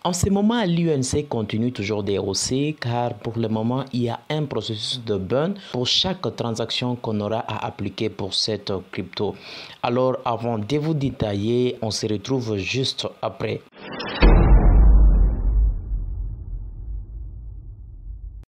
En ce moment, l'UNC continue toujours d'hausser car pour le moment, il y a un processus de burn pour chaque transaction qu'on aura à appliquer pour cette crypto. Alors, avant de vous détailler, on se retrouve juste après.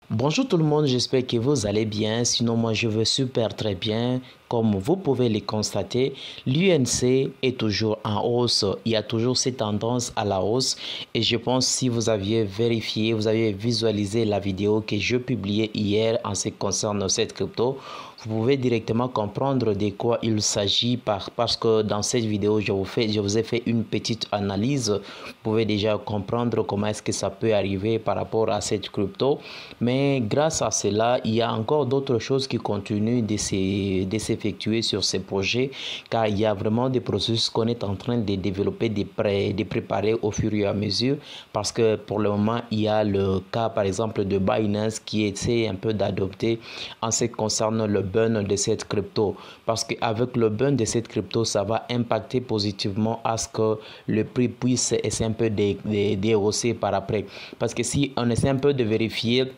Bonjour tout le monde, j'espère que vous allez bien. Sinon, moi je vais super très bien. Comme vous pouvez le constater, l'UNC est toujours en hausse. Il y a toujours cette tendance à la hausse. Et je pense si vous aviez vérifié, vous aviez visualisé la vidéo que je publiais hier en ce qui concerne cette crypto, vous pouvez directement comprendre de quoi il s'agit parce que dans cette vidéo, je vous ai fait une petite analyse. Vous pouvez déjà comprendre comment est-ce que ça peut arriver par rapport à cette crypto. Mais grâce à cela, il y a encore d'autres choses qui continuent de s'effectuer sur ces projets car il y a vraiment des processus qu'on est en train de développer, de préparer au fur et à mesure parce que pour le moment, il y a le cas par exemple de Binance qui essaie un peu d'adopter en ce qui concerne le burn de cette crypto parce qu'avec le burn de cette crypto, ça va impacter positivement à ce que le prix puisse essayer un peu déhausser par après parce que si on essaie un peu de vérifier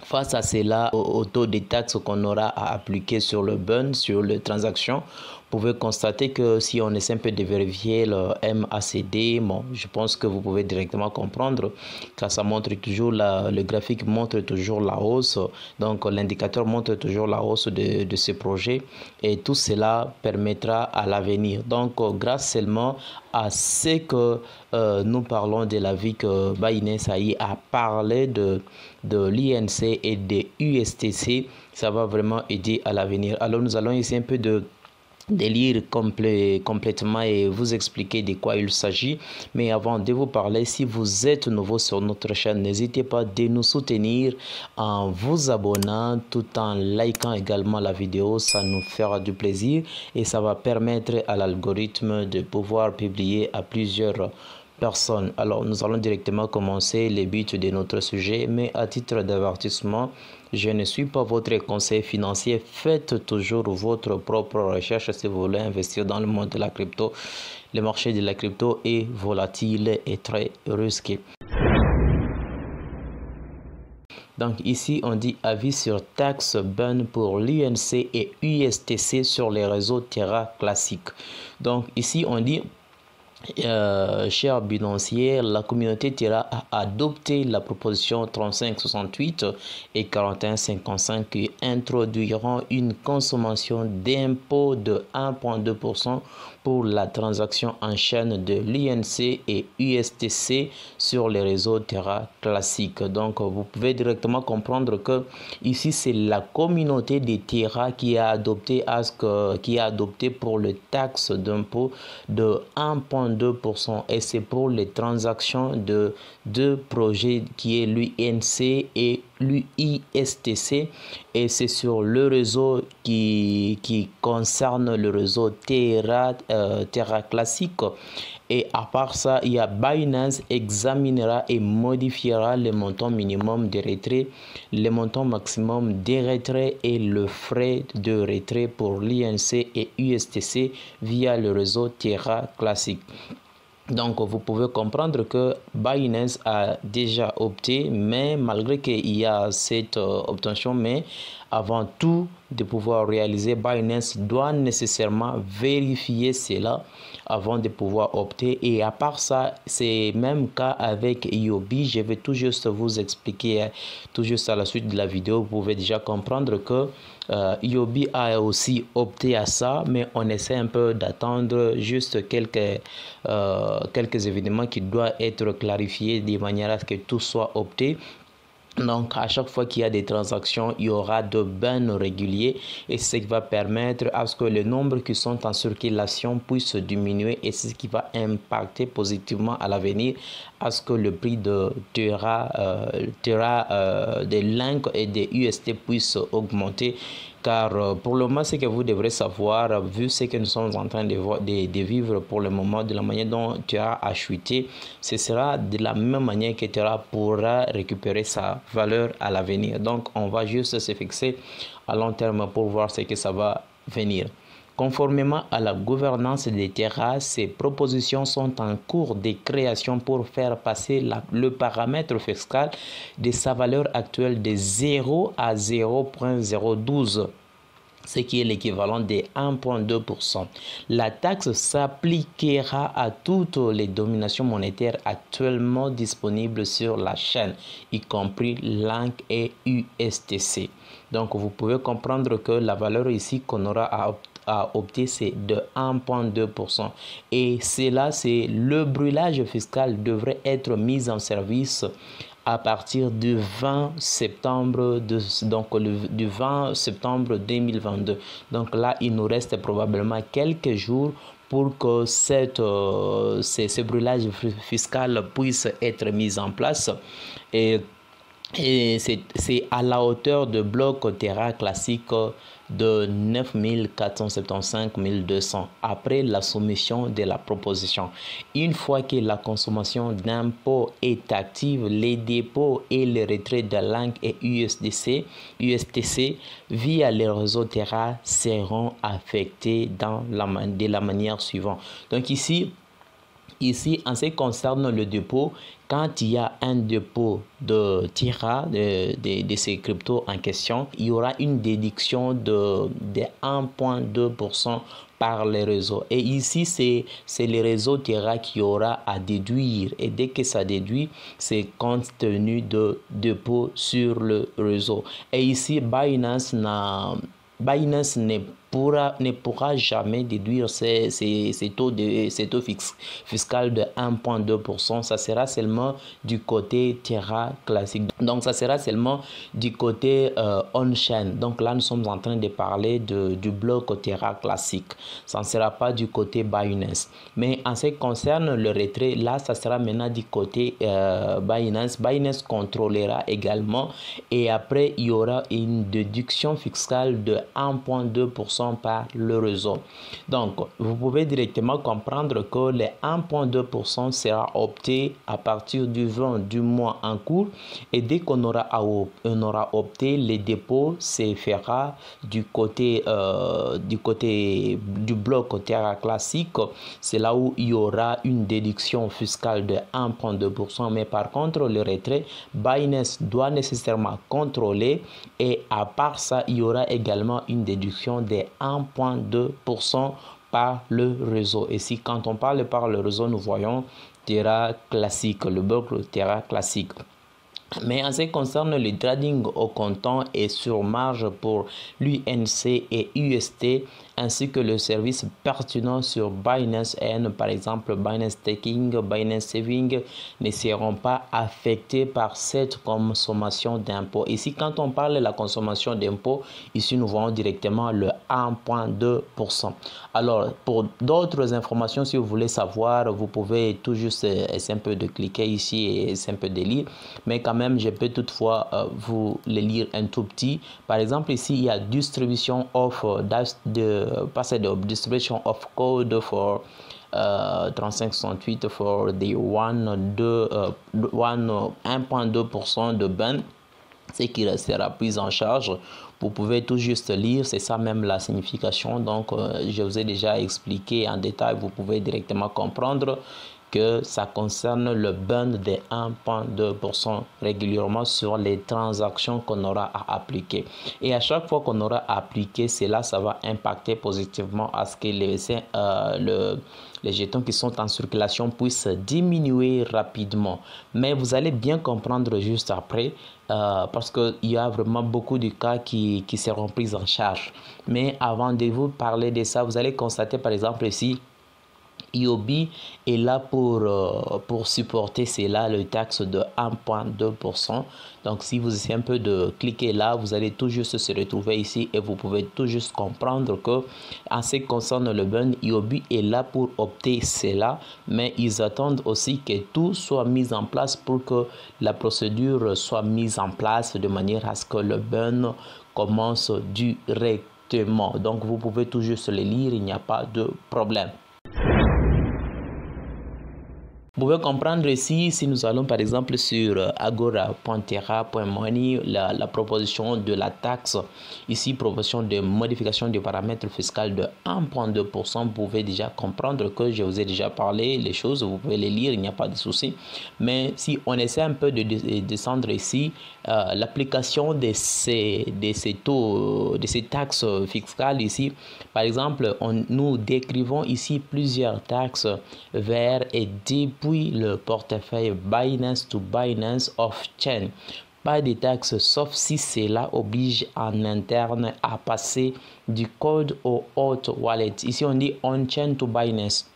face à cela, au taux de taxes qu'on aura à appliquer sur le burn, sur les transactions, vous pouvez constater que si on essaie un peu de vérifier le MACD, bon, je pense que vous pouvez directement comprendre car ça montre toujours, le graphique montre toujours la hausse, donc l'indicateur montre toujours la hausse de ce projet et tout cela permettra à l'avenir. Donc grâce seulement à ce que nous parlons de la vie que Binance a parlé de l'INC et des USTC, ça va vraiment aider à l'avenir. Alors nous allons essayer un peu de lire complètement et vous expliquer de quoi il s'agit. Mais avant de vous parler, si vous êtes nouveau sur notre chaîne, n'hésitez pas de nous soutenir en vous abonnant tout en likant également la vidéo. Ça nous fera du plaisir et ça va permettre à l'algorithme de pouvoir publier à plusieurs personnes. Alors nous allons directement commencer les buts de notre sujet, mais à titre d'avertissement, je ne suis pas votre conseiller financier. Faites toujours votre propre recherche si vous voulez investir dans le monde de la crypto. Le marché de la crypto est volatile et très risqué. Donc ici on dit avis sur taxe burn pour l'UNC et USTC sur les réseaux Terra classiques. Donc ici on dit chers binanciers, la communauté Terra a adopté la proposition 3568 et 4155 qui introduiront une consommation d'impôt de 1,2% pour la transaction en chaîne de l'INC et USTC sur les réseaux Terra classiques. Donc vous pouvez directement comprendre que ici c'est la communauté de Terra qui a adopté pour le taxe d'impôt de 1,2% et c'est pour les transactions de deux projets qui est l'UNC et l'UISTC et c'est sur le réseau qui concerne le réseau Terra classique. Et à part ça, il y a Binance examinera et modifiera le montant minimum de retrait, le montant maximum de retrait et le frais de retrait pour l'INC et USTC via le réseau Terra classique. Donc, vous pouvez comprendre que Binance a déjà opté, mais malgré qu'il y a cette obtention, mais avant tout de pouvoir réaliser, Binance doit nécessairement vérifier cela avant de pouvoir opter. Et à part ça, c'est même cas avec IOB. Je vais tout juste vous expliquer, tout juste à la suite de la vidéo. Vous pouvez déjà comprendre que IOB a aussi opté à ça, mais on essaie un peu d'attendre juste quelques événements qui doivent être clarifiés de manière à ce que tout soit opté. Donc, à chaque fois qu'il y a des transactions, il y aura de burn réguliers et c'est ce qui va permettre à ce que les nombres qui sont en circulation puissent diminuer et c'est ce qui va impacter positivement à l'avenir à ce que le prix de Terra, des Link et des UST puisse augmenter. Car pour le moment, ce que vous devrez savoir, vu ce que nous sommes en train de vivre pour le moment, de la manière dont Terra a chuté, ce sera de la même manière que Terra pourra récupérer sa valeur à l'avenir. Donc, on va juste se fixer à long terme pour voir ce que ça va venir. Conformément à la gouvernance des terras, ces propositions sont en cours de création pour faire passer le paramètre fiscal de sa valeur actuelle de 0 à 0,012, ce qui est l'équivalent de 1,2%. La taxe s'appliquera à toutes les dominations monétaires actuellement disponibles sur la chaîne, y compris LANC et USTC. Donc, vous pouvez comprendre que la valeur ici qu'on aura à opter, c'est de 1,2%. Et cela, c'est le brûlage fiscal devrait être mis en service à partir du 20 septembre, du 20 septembre 2022. Donc là, il nous reste probablement quelques jours pour que ce brûlage fiscal puisse être mis en place. Et c'est à la hauteur de bloc Terra classique de 9 475 200 après la soumission de la proposition. Une fois que la consommation d'impôts est active, les dépôts et les retraits de LANC et USTC via les réseaux Terra seront affectés de la manière suivante. Donc ici, en ce qui concerne le dépôt, quand il y a un dépôt de Terra, de ces cryptos en question, il y aura une déduction de 1,2% par les réseaux. Et ici, c'est les réseaux Terra qui aura à déduire. Et dès que ça déduit, c'est compte tenu de dépôt sur le réseau. Et ici, Binance ne pourra jamais déduire ces taux fiscal de 1,2%. Ça sera seulement du côté Terra classique. Donc, ça sera seulement du côté on-chain. Donc là, nous sommes en train de parler du bloc Terra classique. Ça ne sera pas du côté Binance. Mais en ce qui concerne le retrait, là, ça sera maintenant du côté Binance. Binance contrôlera également. Et après, il y aura une déduction fiscale de 1,2% par le réseau. Donc, vous pouvez directement comprendre que les 1,2% sera opté à partir du 20 du mois en cours. Et dès qu'on aura opté, les dépôts se fera du côté du bloc Terra classique. C'est là où il y aura une déduction fiscale de 1,2%. Mais par contre, le retrait, Binance doit nécessairement contrôler. Et à part ça, il y aura également une déduction de 1,2% par le réseau. Et si quand on parle par le réseau, nous voyons Terra classique, le bloc Terra classique. Mais en ce qui concerne le trading au comptant et sur marge pour l'UNC et UST, ainsi que le service pertinent sur Binance N, par exemple Binance Staking, Binance Saving, ne seront pas affectés par cette consommation d'impôts. Ici, quand on parle de la consommation d'impôts, ici nous voyons directement le 1,2%. Alors, pour d'autres informations, si vous voulez savoir, vous pouvez tout juste essayer un peu de cliquer ici et essayer un peu de lire. Mais quand même, je peux toutefois vous les lire un tout petit. Par exemple, ici, il y a distribution of distribution of code for 3568 for the 1,2% de ban, ce qui sera pris en charge. Vous pouvez tout juste lire, c'est ça même la signification. Donc, je vous ai déjà expliqué en détail, vous pouvez directement comprendre que ça concerne le ban de 1,2% régulièrement sur les transactions qu'on aura à appliquer. Et à chaque fois qu'on aura appliqué cela, ça va impacter positivement à ce que les jetons qui sont en circulation puissent diminuer rapidement. Mais vous allez bien comprendre juste après parce qu'il y a vraiment beaucoup de cas qui seront pris en charge. Mais avant de vous parler de ça, vous allez constater par exemple ici, IOB est là pour supporter cela, le taxe de 1,2%. Donc, si vous essayez un peu de cliquer là, vous allez tout juste se retrouver ici et vous pouvez tout juste comprendre que, en ce qui concerne le ban, IOB est là pour opter cela, mais ils attendent aussi que tout soit mis en place pour que la procédure soit mise en place de manière à ce que le ban commence directement. Donc, vous pouvez tout juste le lire, il n'y a pas de problème. Vous pouvez comprendre ici, si nous allons par exemple sur agora.terra.money, la proposition de la taxe, ici proposition de modification du paramètre fiscal de 1,2%, vous pouvez déjà comprendre que je vous ai déjà parlé, les choses, vous pouvez les lire, il n'y a pas de souci. Mais si on essaie un peu de descendre ici, l'application de ces taux, de ces taxes fiscales ici, par exemple, nous décrivons ici plusieurs taxes vers et depuis le portefeuille Binance to Binance off-chain. Pas de taxes sauf si cela oblige en interne à passer du code au hot wallet. Ici on dit on-chain to Binance.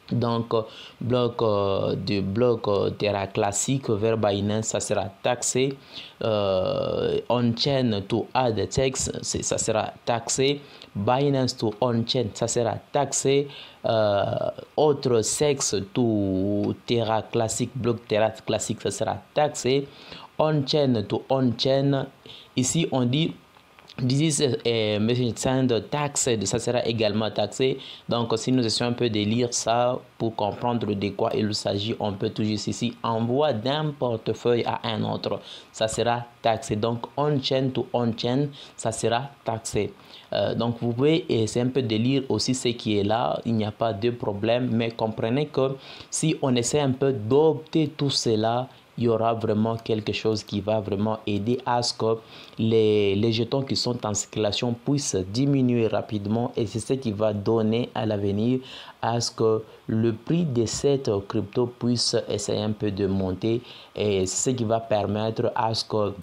Donc, du bloc Terra classique vers Binance, ça sera taxé. On-chain to ADTX, ça sera taxé. Binance to on-chain, ça sera taxé. Autre sexe to Terra classique, bloc Terra classique, ça sera taxé. On-chain to on-chain, ici on dit This message send taxed, ça sera également taxé. Donc si nous essayons un peu de lire ça pour comprendre de quoi il s'agit, on peut toujours ici envoi d'un portefeuille à un autre, ça sera taxé. Donc on-chain to on-chain, ça sera taxé. Donc vous pouvez essayer un peu de lire aussi ce qui est là, il n'y a pas de problème, mais comprenez que si on essaie un peu d'opter tout cela, il y aura vraiment quelque chose qui va vraiment aider à ce que les jetons qui sont en circulation puissent diminuer rapidement, et c'est ce qui va donner à l'avenir à ce que le prix de cette crypto puisse essayer un peu de monter, et c'est ce qui va permettre à ce que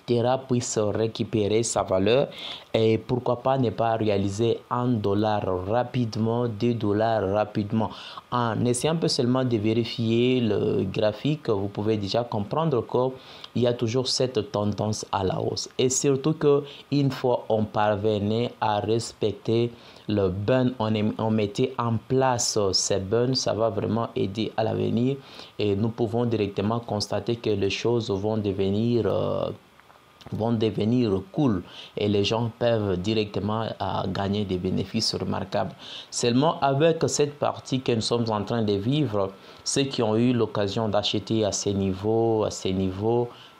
Terra puisse récupérer sa valeur, et pourquoi pas ne pas réaliser $1 rapidement, $2 rapidement. En essayant un peu seulement de vérifier le graphique, vous pouvez déjà comprendre qu'il y a toujours cette tendance à la hausse, et surtout qu'une fois on parvenait à respecter le burn, on mettait en place ces burns, ça va vraiment aider à l'avenir, et nous pouvons directement constater que les choses vont devenir cool, et les gens peuvent directement gagner des bénéfices remarquables. Seulement avec cette partie que nous sommes en train de vivre, ceux qui ont eu l'occasion d'acheter à ces niveaux,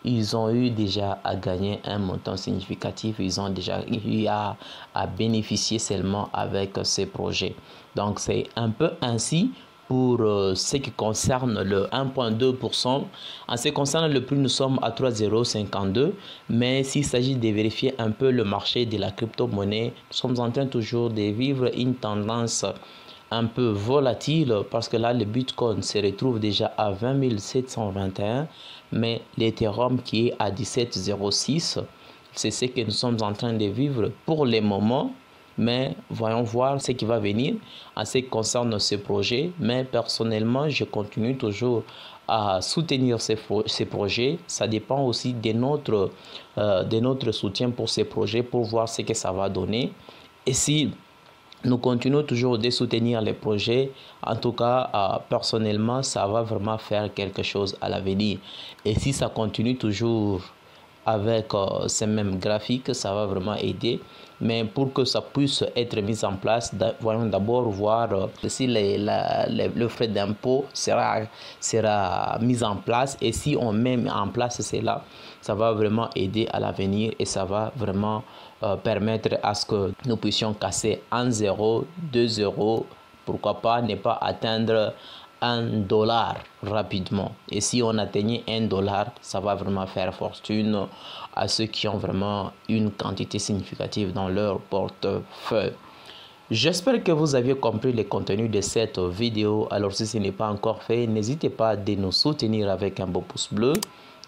ils ont eu déjà à gagner un montant significatif, ils ont déjà eu à bénéficier seulement avec ces projets. Donc c'est un peu ainsi pour ce qui concerne le 1,2%. En ce qui concerne le prix, nous sommes à 3,052. Mais s'il s'agit de vérifier un peu le marché de la crypto-monnaie, nous sommes en train toujours de vivre une tendance un peu volatile, parce que là, le Bitcoin se retrouve déjà à 20 721, mais l'Ethereum qui est à 17,06, c'est ce que nous sommes en train de vivre pour le moment. Mais voyons voir ce qui va venir en ce qui concerne ce projet. Mais personnellement, je continue toujours à soutenir ces projets. Ça dépend aussi de notre soutien pour ces projets, pour voir ce que ça va donner. Et si nous continuons toujours de soutenir les projets, en tout cas, personnellement, ça va vraiment faire quelque chose à l'avenir. Et si ça continue toujours avec ces mêmes graphiques, ça va vraiment aider. Mais pour que ça puisse être mis en place, voyons d'abord voir si le frais d'impôt sera mis en place. Et si on met en place cela, ça va vraiment aider à l'avenir, et ça va vraiment permettre à ce que nous puissions casser 1 0, 2 euros, pourquoi pas ne pas atteindre $1 rapidement. Et si on atteignait $1, ça va vraiment faire fortune à ceux qui ont vraiment une quantité significative dans leur portefeuille. J'espère que vous avez compris le contenu de cette vidéo. Alors si ce n'est pas encore fait, n'hésitez pas à nous soutenir avec un beau pouce bleu,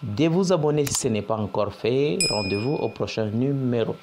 de vous abonner si ce n'est pas encore fait. Rendez-vous au prochain numéro.